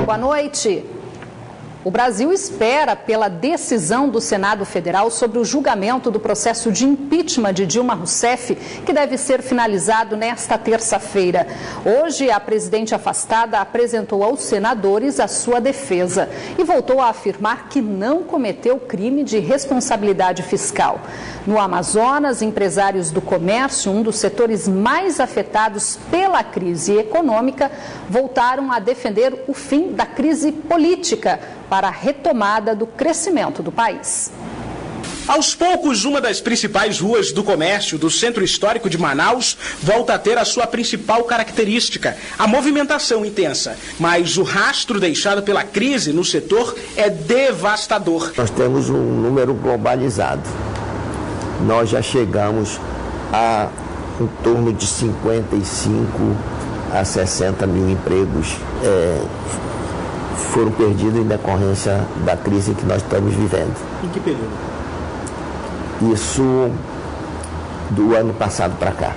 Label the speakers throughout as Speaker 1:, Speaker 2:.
Speaker 1: Boa noite. O Brasil espera pela decisão do Senado Federal sobre o julgamento do processo de impeachment de Dilma Rousseff, que deve ser finalizado nesta terça-feira. Hoje, a presidente afastada apresentou aos senadores a sua defesa e voltou a afirmar que não cometeu crime de responsabilidade fiscal. No Amazonas, empresários do comércio, um dos setores mais afetados pela crise econômica, voltaram a defender o fim da crise política para a retomada do crescimento do país.
Speaker 2: Aos poucos, uma das principais ruas do comércio do centro histórico de Manaus volta a ter a sua principal característica, a movimentação intensa. Mas o rastro deixado pela crise no setor é devastador.
Speaker 3: Nós temos um número globalizado. Nós já chegamos a em torno de 55 a 60 mil empregos foram perdidos em decorrência da crise que nós estamos vivendo.
Speaker 2: Em que período?
Speaker 3: Isso do ano passado para cá.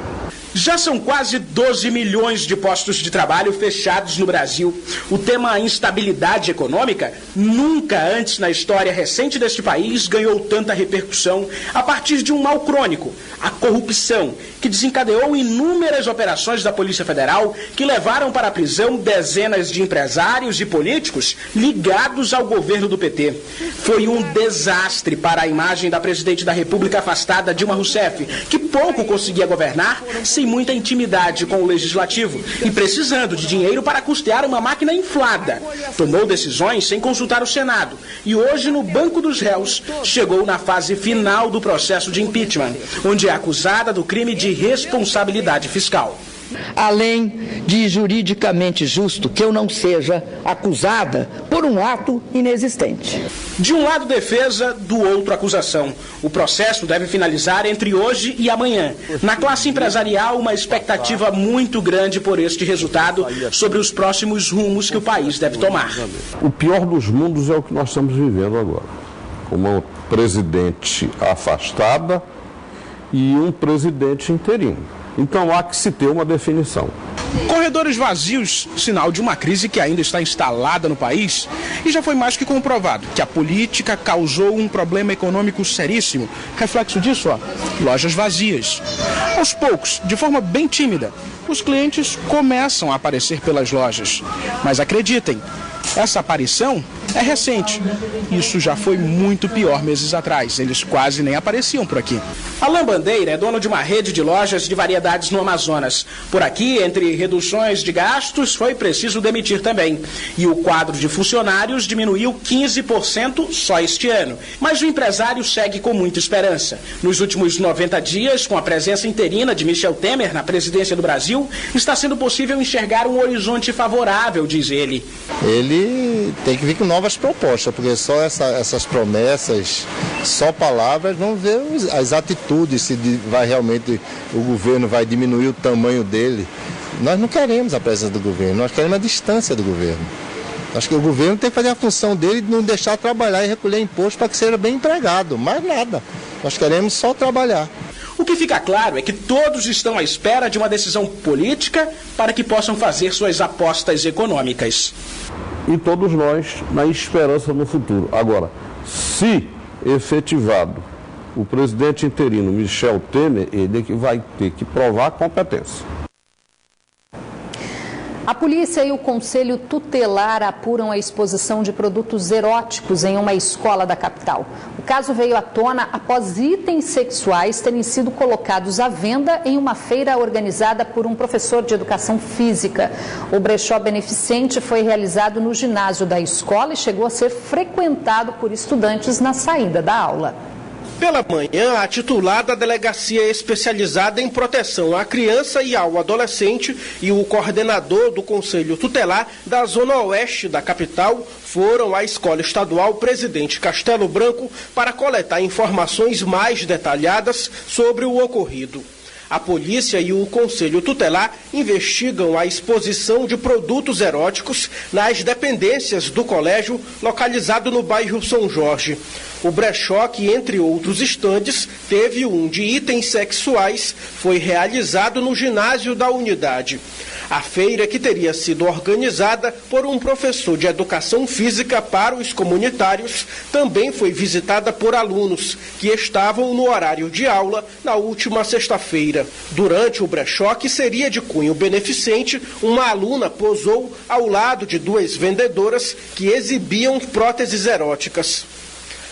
Speaker 2: Já são quase 12 milhões de postos de trabalho fechados no Brasil. O tema instabilidade econômica nunca antes na história recente deste país ganhou tanta repercussão a partir de um mal crônico, a corrupção, que desencadeou inúmeras operações da Polícia Federal que levaram para a prisão dezenas de empresários e políticos ligados ao governo do PT. Foi um desastre para a imagem da presidente da República afastada, Dilma Rousseff, que pouco conseguia governar sem muita intimidade com o Legislativo e precisando de dinheiro para custear uma máquina inflada. Tomou decisões sem consultar o Senado e hoje, no banco dos réus, chegou na fase final do processo de impeachment, onde é acusada do crime de responsabilidade fiscal.
Speaker 4: Além de juridicamente justo que eu não seja acusada por um ato inexistente.
Speaker 2: De um lado defesa, do outro acusação. O processo deve finalizar entre hoje e amanhã. Na classe empresarial, uma expectativa muito grande por este resultado sobre os próximos rumos que o país deve tomar.
Speaker 5: O pior dos mundos é o que nós estamos vivendo agora. Uma presidente afastada e um presidente interino. Então há que se ter uma definição.
Speaker 2: Corredores vazios, sinal de uma crise que ainda está instalada no país. E já foi mais que comprovado que a política causou um problema econômico seríssimo. Reflexo disso, lojas vazias. Aos poucos, de forma bem tímida, os clientes começam a aparecer pelas lojas. Mas acreditem, essa aparição é recente. Isso já foi muito pior meses atrás. Eles quase nem apareciam por aqui. Alain Bandeira é dono de uma rede de lojas de variedades no Amazonas. Por aqui, entre reduções de gastos, foi preciso demitir também. E o quadro de funcionários diminuiu 15% só este ano. Mas o empresário segue com muita esperança. Nos últimos 90 dias, com a presença interina de Michel Temer na presidência do Brasil, está sendo possível enxergar um horizonte favorável, diz ele.
Speaker 6: Ele tem que vir com novas propostas, porque só essas promessas, só palavras, não vê as atitudes, se vai realmente o governo vai diminuir o tamanho dele. Nós não queremos a presença do governo, nós queremos a distância do governo. Acho que o governo tem que fazer a função dele de não deixar trabalhar e recolher imposto para que seja bem empregado, mais nada. Nós queremos só trabalhar.
Speaker 2: O que fica claro é que todos estão à espera de uma decisão política para que possam fazer suas apostas econômicas.
Speaker 5: E todos nós na esperança no futuro. Agora, se efetivado o presidente interino Michel Temer, ele que vai ter que provar a competência.
Speaker 1: A polícia e o Conselho Tutelar apuram a exposição de produtos eróticos em uma escola da capital. O caso veio à tona após itens sexuais terem sido colocados à venda em uma feira organizada por um professor de educação física. O brechó beneficente foi realizado no ginásio da escola e chegou a ser frequentado por estudantes na saída da aula.
Speaker 7: Pela manhã, a titular da Delegacia Especializada em Proteção à Criança e ao Adolescente e o coordenador do Conselho Tutelar da Zona Oeste da capital foram à Escola Estadual Presidente Castelo Branco para coletar informações mais detalhadas sobre o ocorrido. A polícia e o Conselho Tutelar investigam a exposição de produtos eróticos nas dependências do colégio localizado no bairro São Jorge. O brechó, que entre outros estandes teve um de itens sexuais, foi realizado no ginásio da unidade. A feira, que teria sido organizada por um professor de educação física para os comunitários, também foi visitada por alunos que estavam no horário de aula na última sexta-feira. Durante o brechó, que seria de cunho beneficente, uma aluna posou ao lado de duas vendedoras que exibiam próteses eróticas.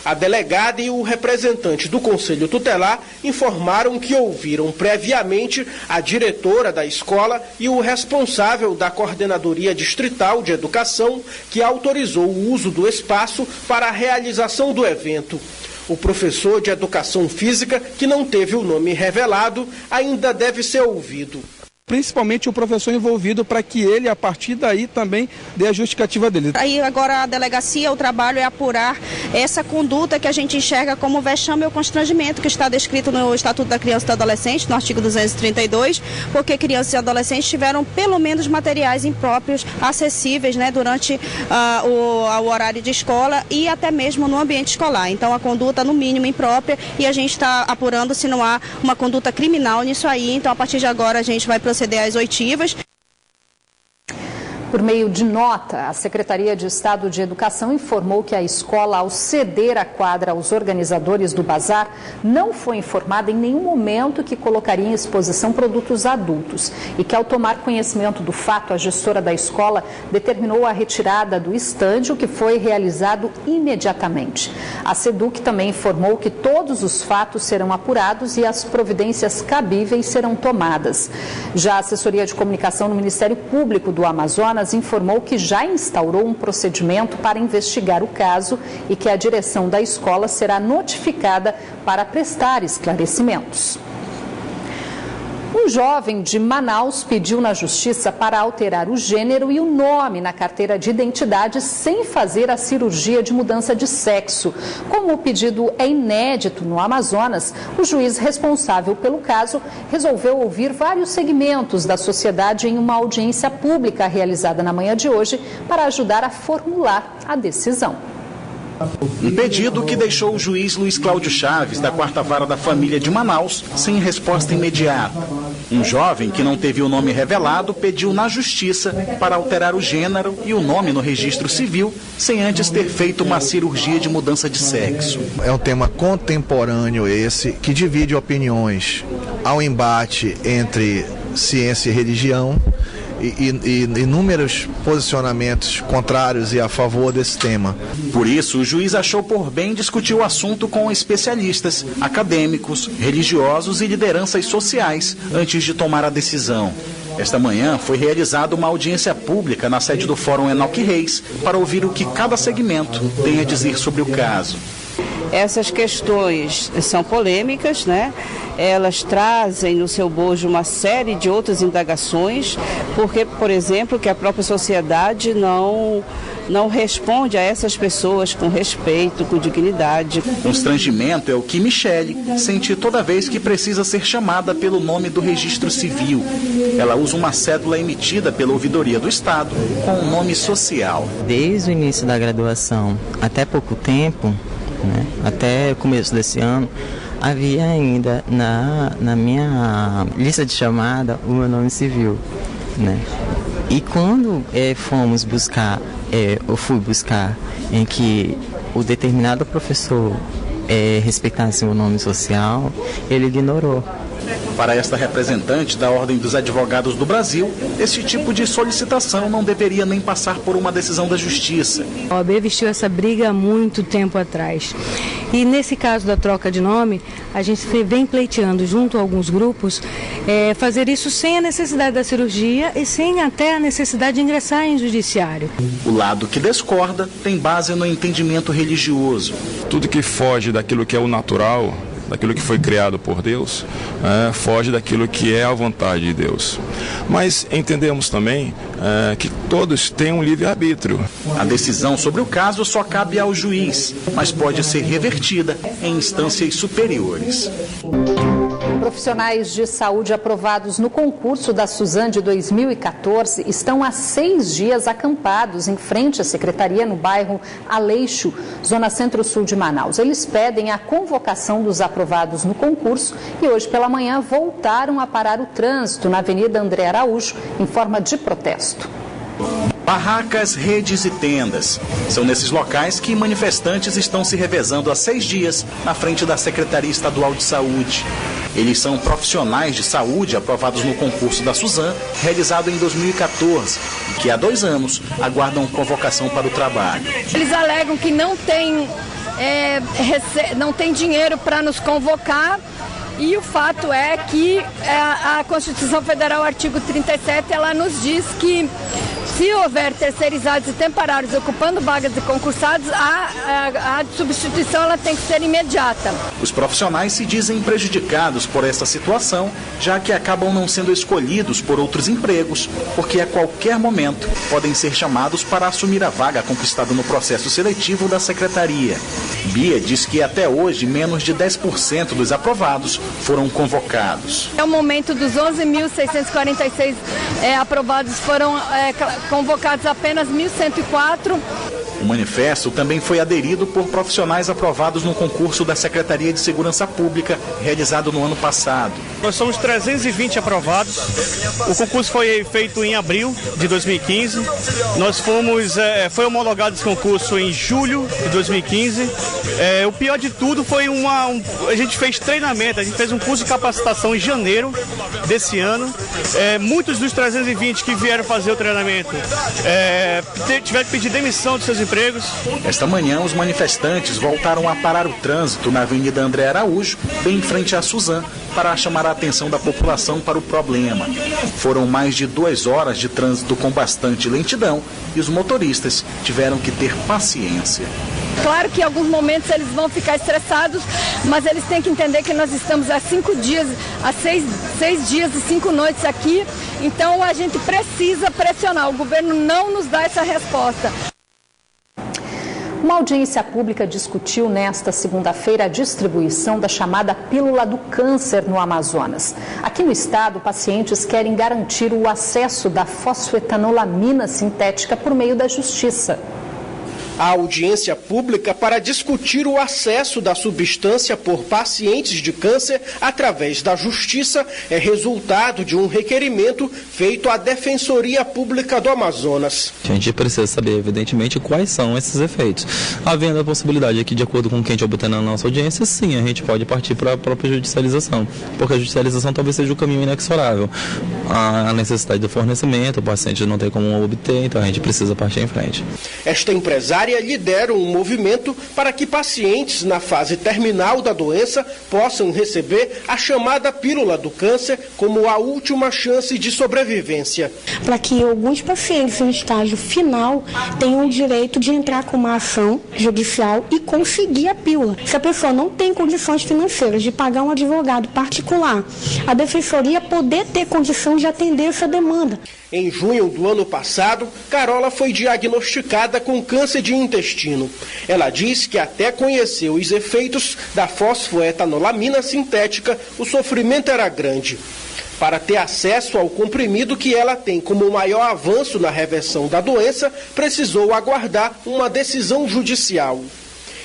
Speaker 7: A delegada e o representante do Conselho Tutelar informaram que ouviram previamente a diretora da escola e o responsável da Coordenadoria Distrital de Educação, que autorizou o uso do espaço para a realização do evento. O professor de Educação Física, que não teve o nome revelado, ainda deve ser ouvido.
Speaker 2: Principalmente o professor envolvido, para que ele, a partir daí, também dê a justificativa dele.
Speaker 8: Aí agora a delegacia, o trabalho é apurar essa conduta que a gente enxerga como vexame ou constrangimento, que está descrito no Estatuto da Criança e do Adolescente, no artigo 232, porque crianças e adolescentes tiveram pelo menos materiais impróprios acessíveis, né, durante o horário de escola e até mesmo no ambiente escolar. Então a conduta no mínimo imprópria, e a gente está apurando se não há uma conduta criminal nisso aí. Então a partir de agora a gente vai proceder às oitivas.
Speaker 1: Por meio de nota, a Secretaria de Estado de Educação informou que a escola, ao ceder a quadra aos organizadores do bazar, não foi informada em nenhum momento que colocaria em exposição produtos adultos e que, ao tomar conhecimento do fato, a gestora da escola determinou a retirada do estande, o que foi realizado imediatamente. A SEDUC também informou que todos os fatos serão apurados e as providências cabíveis serão tomadas. Já a Assessoria de Comunicação no Ministério Público do Amazonas informou que já instaurou um procedimento para investigar o caso e que a direção da escola será notificada para prestar esclarecimentos. Um jovem de Manaus pediu na justiça para alterar o gênero e o nome na carteira de identidade sem fazer a cirurgia de mudança de sexo. Como o pedido é inédito no Amazonas, o juiz responsável pelo caso resolveu ouvir vários segmentos da sociedade em uma audiência pública realizada na manhã de hoje para ajudar a formular a decisão.
Speaker 9: Um pedido que deixou o juiz Luiz Cláudio Chaves, da 4ª Vara da Família de Manaus, sem resposta imediata. Um jovem que não teve o nome revelado pediu na justiça para alterar o gênero e o nome no registro civil, sem antes ter feito uma cirurgia de mudança de sexo.
Speaker 10: É um tema contemporâneo esse, que divide opiniões. Há um embate entre ciência e religião, e inúmeros posicionamentos contrários e a favor desse tema.
Speaker 9: Por isso, o juiz achou por bem discutir o assunto com especialistas, acadêmicos, religiosos e lideranças sociais antes de tomar a decisão. Esta manhã foi realizada uma audiência pública na sede do Fórum Enoque Reis para ouvir o que cada segmento tem a dizer sobre o caso.
Speaker 11: Essas questões são polêmicas, né? Elas trazem no seu bojo uma série de outras indagações, porque, por exemplo, que a própria sociedade não responde a essas pessoas com respeito, com dignidade.
Speaker 9: Constrangimento é o que Michele sente toda vez que precisa ser chamada pelo nome do registro civil. Ela usa uma cédula emitida pela Ouvidoria do Estado com um nome social.
Speaker 12: Desde o início da graduação até pouco tempo, né, até o começo desse ano, havia ainda na minha lista de chamada o meu nome civil, né? E quando fui buscar em que o determinado professor respeitasse o nome social, ele ignorou.
Speaker 9: Para esta representante da Ordem dos Advogados do Brasil, esse tipo de solicitação não deveria nem passar por uma decisão da Justiça.
Speaker 13: A OAB vestiu essa briga há muito tempo atrás. E nesse caso da troca de nome, a gente vem pleiteando junto a alguns grupos fazer isso sem a necessidade da cirurgia e sem até a necessidade de ingressar em judiciário.
Speaker 9: O lado que discorda tem base no entendimento religioso.
Speaker 14: Tudo que foge daquilo que é o natural, daquilo que foi criado por Deus, foge daquilo que é a vontade de Deus. Mas entendemos também que todos têm um livre-arbítrio.
Speaker 9: A decisão sobre o caso só cabe ao juiz, mas pode ser revertida em instâncias superiores.
Speaker 1: O Profissionais de saúde aprovados no concurso da Suzan de 2014 estão há 6 dias acampados em frente à secretaria no bairro Aleixo, zona centro-sul de Manaus. Eles pedem a convocação dos aprovados no concurso e hoje pela manhã voltaram a parar o trânsito na Avenida André Araújo em forma de protesto.
Speaker 9: Barracas, redes e tendas. São nesses locais que manifestantes estão se revezando há 6 dias na frente da Secretaria Estadual de Saúde. Eles são profissionais de saúde aprovados no concurso da Suzan, realizado em 2014, e que há 2 anos aguardam convocação para o trabalho.
Speaker 15: Eles alegam que não tem dinheiro para nos convocar. E o fato é que a Constituição Federal, artigo 37, ela nos diz que se houver terceirizados e temporários ocupando vagas de concursados, a substituição ela tem que ser imediata.
Speaker 9: Os profissionais se dizem prejudicados por essa situação, já que acabam não sendo escolhidos por outros empregos, porque a qualquer momento podem ser chamados para assumir a vaga conquistada no processo seletivo da Secretaria. Bia diz que até hoje menos de 10% dos aprovados foram convocados.
Speaker 15: É o momento dos 11.646 aprovados, foram convocados apenas 1.104.
Speaker 9: O manifesto também foi aderido por profissionais aprovados no concurso da Secretaria de Segurança Pública, realizado no ano passado.
Speaker 16: Nós somos 320 aprovados. O concurso foi feito em abril de 2015. Nós foi homologado esse concurso em julho de 2015. O pior de tudo foi a gente fez treinamento, a gente fez um curso de capacitação em janeiro desse ano. Muitos dos 320 que vieram fazer o treinamento tiveram que pedir demissão de seus empregos.
Speaker 9: Esta manhã, os manifestantes voltaram a parar o trânsito na Avenida André Araújo, bem em frente à Suzan, para chamar a atenção da população para o problema. Foram mais de 2 horas de trânsito com bastante lentidão e os motoristas tiveram que ter paciência.
Speaker 15: Claro que em alguns momentos eles vão ficar estressados, mas eles têm que entender que nós estamos há 5 dias, há 6 dias e 5 noites aqui, então a gente precisa pressionar. O governo não nos dá essa resposta.
Speaker 1: Uma audiência pública discutiu nesta segunda-feira a distribuição da chamada pílula do câncer no Amazonas. Aqui no estado, pacientes querem garantir o acesso da fosfetanolamina sintética por meio da justiça.
Speaker 7: A audiência pública para discutir o acesso da substância por pacientes de câncer através da Justiça é resultado de um requerimento feito à Defensoria Pública do Amazonas.
Speaker 17: A gente precisa saber, evidentemente, quais são esses efeitos. Havendo a possibilidade aqui, de acordo com o que a gente obter na nossa audiência, sim, a gente pode partir para a própria judicialização, porque a judicialização talvez seja o caminho inexorável. A necessidade do fornecimento, o paciente não tem como obter, então a gente precisa partir em frente.
Speaker 7: Esta empresária lidera um movimento para que pacientes na fase terminal da doença possam receber a chamada pílula do câncer como a última chance de sobrevivência.
Speaker 18: Para que alguns pacientes em estágio final tenham o direito de entrar com uma ação judicial e conseguir a pílula. Se a pessoa não tem condições financeiras de pagar um advogado particular, a defensoria poder ter condição de atender essa demanda.
Speaker 7: Em junho do ano passado, Carola foi diagnosticada com câncer de intestino. Ela diz que até conhecer os efeitos da fosfoetanolamina sintética, o sofrimento era grande. Para ter acesso ao comprimido que ela tem como maior avanço na reversão da doença, precisou aguardar uma decisão judicial.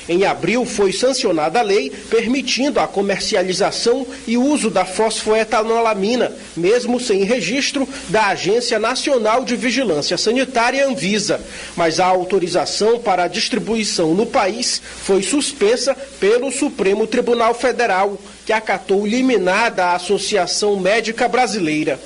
Speaker 7: Em abril, foi sancionada a lei permitindo a comercialização e uso da fosfoetanolamina, mesmo sem registro da Agência Nacional de Vigilância Sanitária, Anvisa. Mas a autorização para a distribuição no país foi suspensa pelo Supremo Tribunal Federal, que acatou liminar da Associação Médica Brasileira.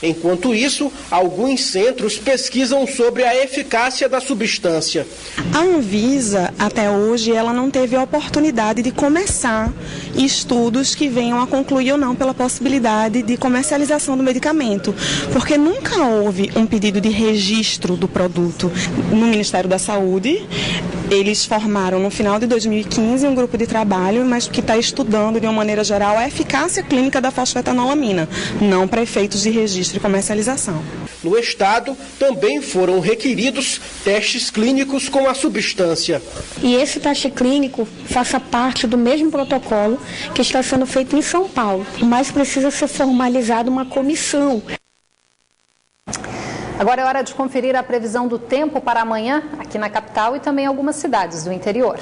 Speaker 7: Enquanto isso, alguns centros pesquisam sobre a eficácia da substância.
Speaker 19: A Anvisa, até hoje, ela não teve a oportunidade de começar estudos que venham a concluir ou não pela possibilidade de comercialização do medicamento, porque nunca houve um pedido de registro do produto no Ministério da Saúde. Eles formaram no final de 2015 um grupo de trabalho, mas que está estudando de uma maneira geral a eficácia clínica da fosfetanolamina, não para efeitos de registro de comercialização.
Speaker 7: No estado, também foram requeridos testes clínicos com a substância.
Speaker 18: E esse teste clínico faça parte do mesmo protocolo que está sendo feito em São Paulo, mas precisa ser formalizada uma comissão.
Speaker 1: Agora é hora de conferir a previsão do tempo para amanhã, aqui na capital e também em algumas cidades do interior.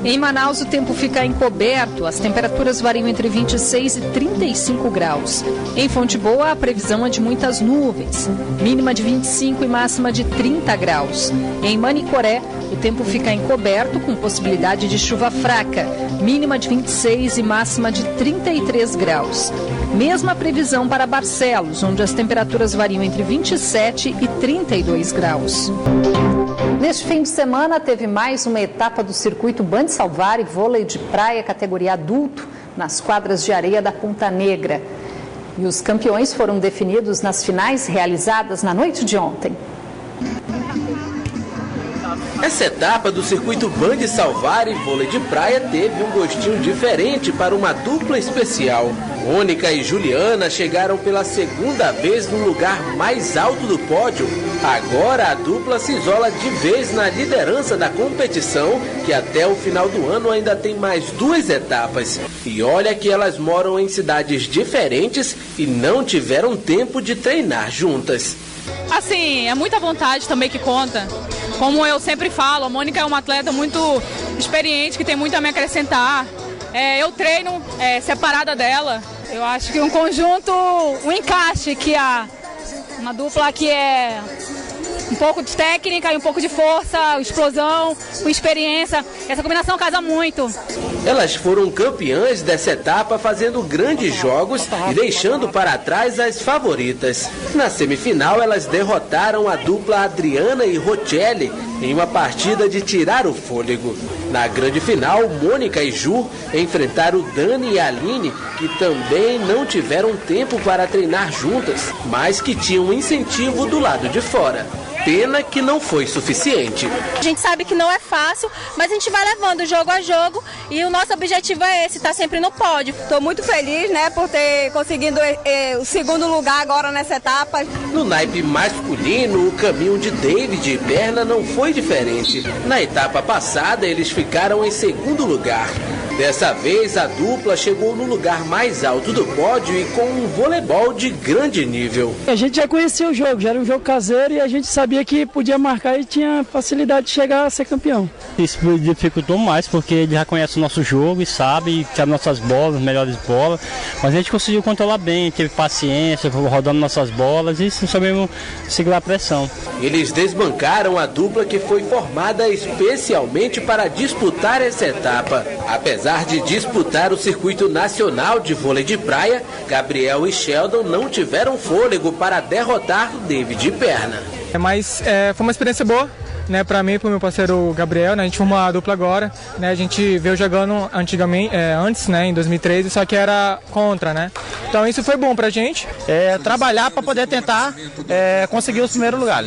Speaker 1: Em Manaus, o tempo fica encoberto, as temperaturas variam entre 26 e 35 graus. Em Fonte Boa, a previsão é de muitas nuvens, mínima de 25 e máxima de 30 graus. Em Manicoré, o tempo fica encoberto com possibilidade de chuva fraca, mínima de 26 e máxima de 33 graus. Mesma previsão para Barcelos, onde as temperaturas variam entre 27 e 32 graus. Neste fim de semana, teve mais uma etapa do circuito Band Salvar e vôlei de praia categoria adulto nas quadras de areia da Ponta Negra. E os campeões foram definidos nas finais realizadas na noite de ontem.
Speaker 20: Essa etapa do circuito Band Salvar e vôlei de praia teve um gostinho diferente para uma dupla especial. Mônica e Juliana chegaram pela segunda vez no lugar mais alto do pódio. Agora a dupla se isola de vez na liderança da competição, que até o final do ano ainda tem mais 2 etapas. E olha que elas moram em cidades diferentes e não tiveram tempo de treinar juntas.
Speaker 21: Assim, é muita vontade também que conta. Como eu sempre falo, a Mônica é uma atleta muito experiente, que tem muito a me acrescentar. Eu treino separada dela. Eu acho que um conjunto, um encaixe, que há uma dupla que é um pouco de técnica e um pouco de força, explosão, com experiência. Essa combinação casa muito.
Speaker 20: Elas foram campeãs dessa etapa, fazendo grandes jogos e deixando para trás as favoritas. Na semifinal, elas derrotaram a dupla Adriana e Rocelli em uma partida de tirar o fôlego. Na grande final, Mônica e Ju enfrentaram Dani e Aline, que também não tiveram tempo para treinar juntas, mas que tinham um incentivo do lado de fora. Pena que não foi suficiente.
Speaker 22: A gente sabe que não é fácil, mas a gente vai levando jogo a jogo e o nosso objetivo é esse, estar sempre no pódio.
Speaker 23: Estou muito feliz, por ter conseguido o segundo lugar agora nessa etapa.
Speaker 20: No naipe masculino, o caminho de David e Berna não foi diferente. Na etapa passada, eles ficaram em segundo lugar. Dessa vez, a dupla chegou no lugar mais alto do pódio e com um voleibol de grande nível.
Speaker 24: A gente já conhecia o jogo, já era um jogo caseiro e a gente sabia que podia marcar e tinha facilidade de chegar a ser campeão.
Speaker 25: Isso dificultou mais porque ele já conhece o nosso jogo e sabe nossas bolas, melhores bolas, mas a gente conseguiu controlar bem, teve paciência, rodando nossas bolas e soubemos segurar a pressão.
Speaker 20: Eles desbancaram a dupla que foi formada especialmente para disputar essa etapa. Apesar de disputar o circuito nacional de vôlei de praia, Gabriel e Sheldon não tiveram fôlego para derrotar David e Perna.
Speaker 26: Mas foi uma experiência boa, para mim e para o meu parceiro Gabriel, a gente formou uma dupla agora, a gente veio jogando antes, em 2013, só que era contra, Então isso foi bom pra gente.
Speaker 27: Trabalhar para poder tentar conseguir o primeiro lugar.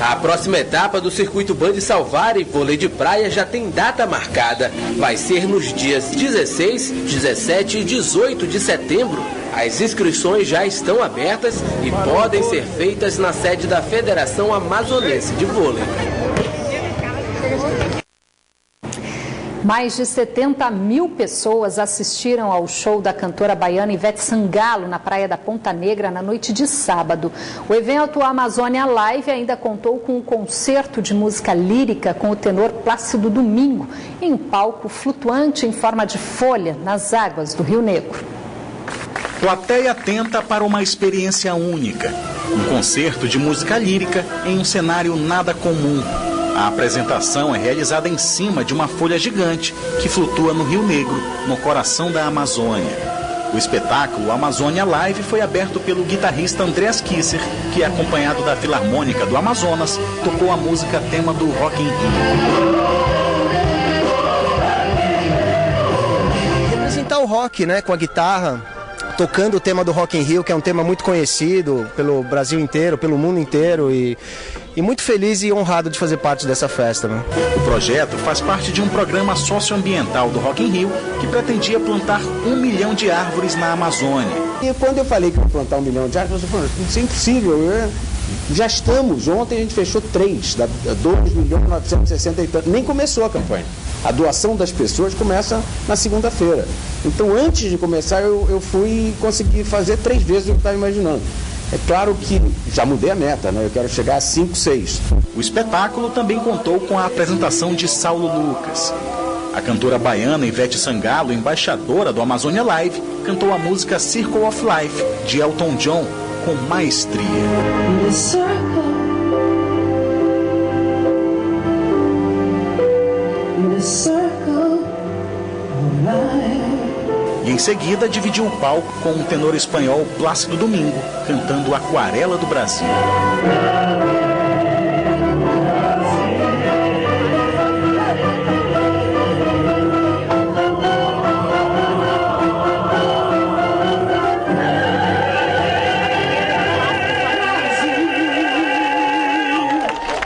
Speaker 20: A próxima etapa do circuito Band Salvar e vôlei de praia já tem data marcada. Vai ser nos dias 16, 17 e 18 de setembro. As inscrições já estão abertas e podem ser feitas na sede da Federação Amazonense de Vôlei.
Speaker 1: Mais de 70 mil pessoas assistiram ao show da cantora baiana Ivete Sangalo na praia da Ponta Negra na noite de sábado. O evento Amazônia Live ainda contou com um concerto de música lírica com o tenor Plácido Domingo em um palco flutuante em forma de folha nas águas do Rio Negro.
Speaker 9: Plateia atenta para uma experiência única. Um concerto de música lírica em um cenário nada comum. A apresentação é realizada em cima de uma folha gigante que flutua no Rio Negro, no coração da Amazônia. O espetáculo Amazônia Live foi aberto pelo guitarrista Andreas Kisser, que, acompanhado da Filarmônica do Amazonas, tocou a música tema do Rock in Rio.
Speaker 28: Representar o rock, com a guitarra,
Speaker 2: tocando o tema do Rock in Rio, que é um tema muito conhecido pelo Brasil inteiro, pelo mundo inteiro, e muito feliz e honrado de fazer parte dessa festa. Né?
Speaker 9: O projeto faz parte de um programa socioambiental do Rock in Rio que pretendia plantar 1 milhão de árvores na Amazônia.
Speaker 3: E quando eu falei que ia plantar 1 milhão de árvores, você falou, isso é impossível, já estamos, ontem a gente fechou 3, dá 2.960.000 e tanto, nem começou a campanha. A doação das pessoas começa na segunda-feira. Então, antes de começar, eu fui conseguir fazer 3 vezes o que eu estava imaginando. É claro que já mudei a meta, né? Eu quero chegar a 5, 6.
Speaker 9: O espetáculo também contou com a apresentação de Saulo Lucas. A cantora baiana Ivete Sangalo, embaixadora do Amazônia Live, cantou a música Circle of Life, de Elton John, com maestria. E em seguida dividiu o palco com o tenor espanhol Plácido Domingo, cantando Aquarela do Brasil.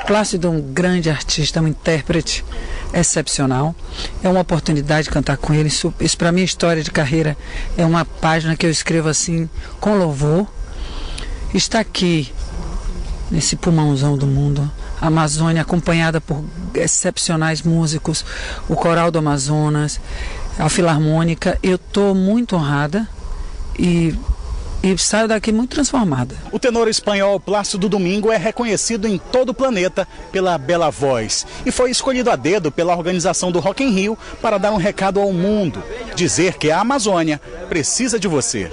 Speaker 4: Plácido é um grande artista, um intérprete excepcional. É uma oportunidade de cantar com ele. Isso para mim, história de carreira, é uma página que eu escrevo assim, com louvor. Está aqui, nesse pulmãozão do mundo, a Amazônia, acompanhada por excepcionais músicos, o Coral do Amazonas, a Filarmônica. Eu estou muito honrada e saio daqui muito transformada.
Speaker 9: O tenor espanhol Plácido Domingo é reconhecido em todo o planeta pela bela voz e foi escolhido a dedo pela organização do Rock in Rio para dar um recado ao mundo, dizer que a Amazônia precisa de você.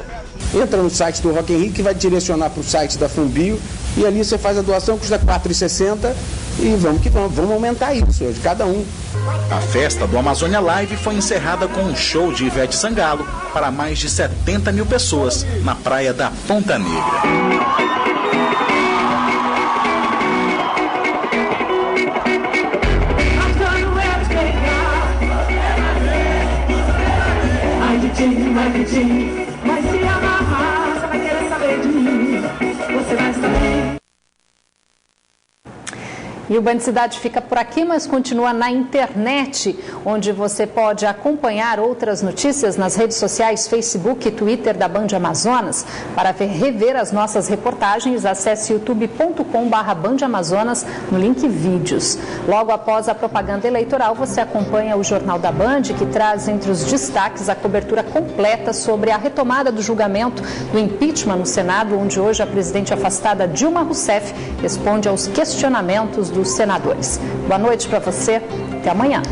Speaker 3: Entra no site do Rock in Rio, que vai direcionar para o site da Fumbio, e ali você faz a doação, custa R$ 4,60, e vamos que vamos aumentar isso, de cada um.
Speaker 9: A festa do Amazônia Live foi encerrada com um show de Ivete Sangalo para mais de 70 mil pessoas na praia da Ponta Negra.
Speaker 5: Mas se amarrar, você vai querer saber de mim. Você vai saber.
Speaker 1: E o Band Cidade fica por aqui, mas continua na internet, onde você pode acompanhar outras notícias nas redes sociais, Facebook e Twitter da Band Amazonas. Para rever as nossas reportagens, acesse youtube.com/Band Amazonas no link vídeos. Logo após a propaganda eleitoral, você acompanha o Jornal da Band, que traz entre os destaques a cobertura completa sobre a retomada do julgamento do impeachment no Senado, onde hoje a presidente afastada Dilma Rousseff responde aos questionamentos dos senadores. Boa noite para você, até amanhã.